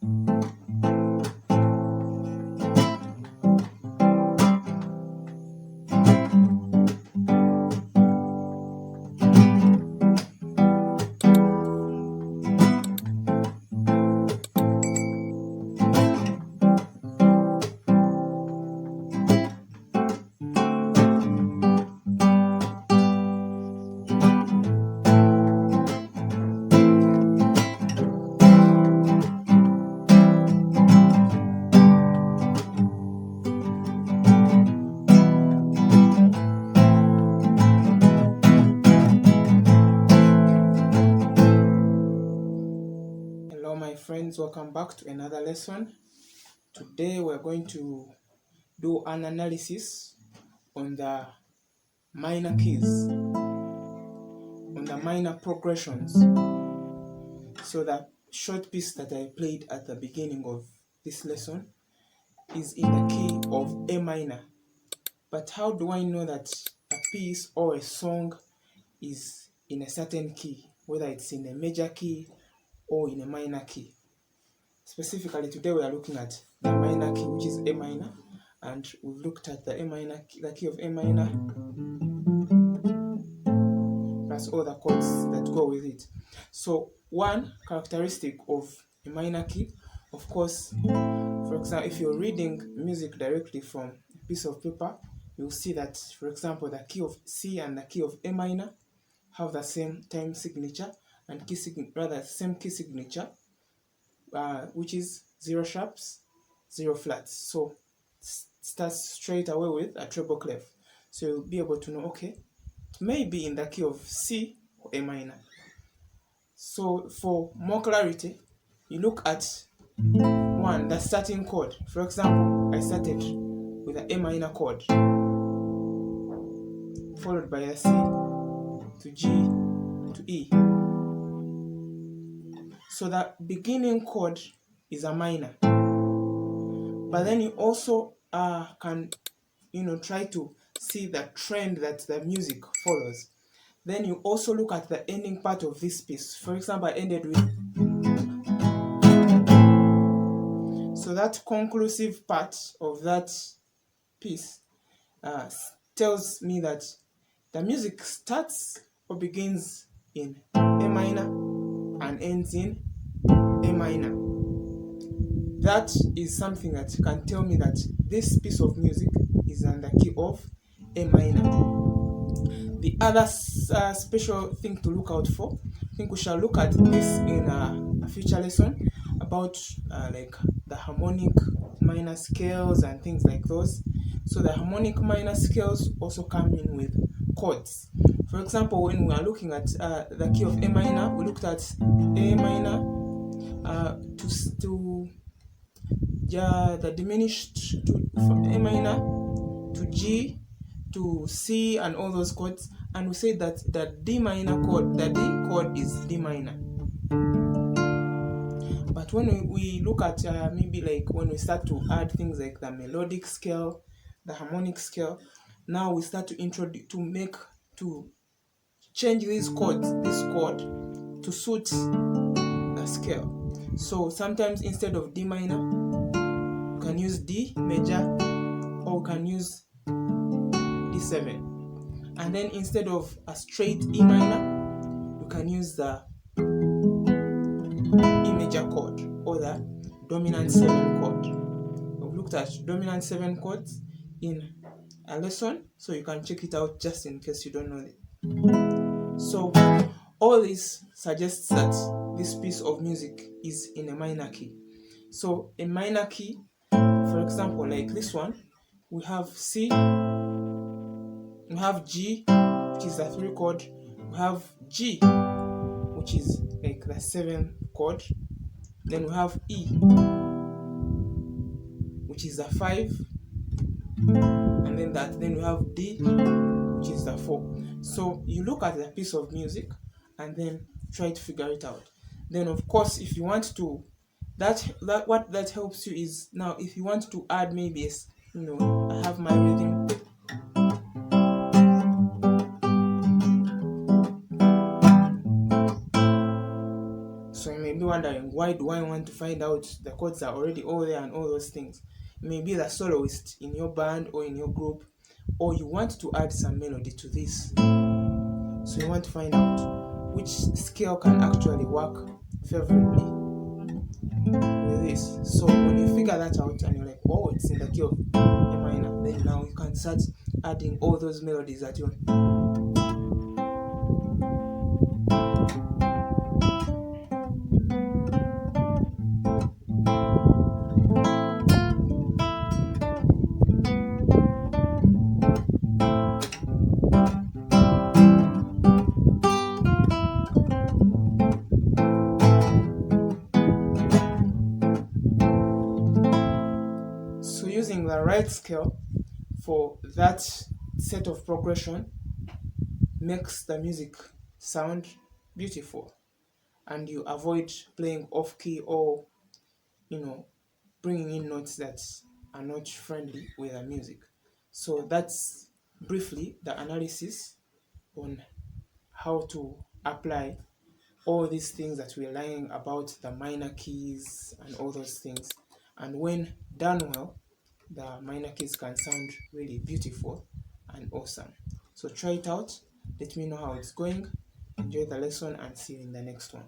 Hello my friends, welcome back to another lesson. Today we're going to do an analysis on the minor keys, on the minor progressions. So the short piece that I played at the beginning of this lesson is in the key of A minor. But how do I know that a piece or a song is in a certain key, whether it's in a major key or in a minor key? Specifically, today we are looking at the minor key, which is A minor, and we've looked at the A minor, the key of A minor, plus all the chords that go with it. So, one characteristic of a minor key, of course, for example, if you're reading music directly from a piece of paper, you'll see that, for example, the key of C and the key of A minor have the same time signature and same key signature. Which is 0 sharps, 0 flats. So starts straight away with a treble clef. So you'll be able to know, okay, maybe in the key of C or A minor. So for more clarity, you look at one, the starting chord. For example, I started with an A minor chord, followed by a C to G to E. So the beginning chord is a minor, but then you also can try to see the trend that the music follows. Then you also look at the ending part of this piece. For example, I ended with, so that conclusive part of that piece tells me that the music starts or begins in A minor and ends in A minor. That is something that can tell me that this piece of music is in the key of A minor. The other special thing to look out for, I think we shall look at this in a future lesson about like the harmonic minor scales and things like those. So the harmonic minor scales also come in with chords. For example, when we are looking at the key of A minor, we looked at A minor to the diminished from A minor to G to C and all those chords, and we say that the D minor chord, the D chord is D minor. But when we look at maybe like when we start to add things like the melodic scale, the harmonic scale, now we start to introduce, to change these chords, this chord to suit the scale. So sometimes instead of D minor, you can use D major, or you can use D7. And then instead of a straight E minor, you can use the E major chord or the dominant 7 chord. We've looked at dominant 7 chords in a lesson, so you can check it out just in case you don't know it. So all this suggests that this piece of music is in a minor key. So in minor key, for example, like this one, we have C, we have G, which is the 3 chord, we have G, which is like the 7th chord, then we have E, which is the 5, and then we have D, which is the 4. So you look at the piece of music and then try to figure it out. Then of course, if you want to, what that helps you is, now if you want to add maybe I have my rhythm, so you maybe wondering, why do I want to find out? The chords are already all there and all those things. You may be the soloist in your band or in your group, or you want to add some melody to this. So you want to find out which scale can actually work favorably with this. So when you figure that out and you're like, oh, it's in the key of A minor, then now you can start adding all those melodies that you want. So using the right scale for that set of progression makes the music sound beautiful, and you avoid playing off key or bringing in notes that are not friendly with the music. So that's briefly the analysis on how to apply all these things that we're learning about the minor keys and all those things. And when done well, the minor keys can sound really beautiful and awesome. So try it out. Let me know how it's going. Enjoy the lesson and see you in the next one.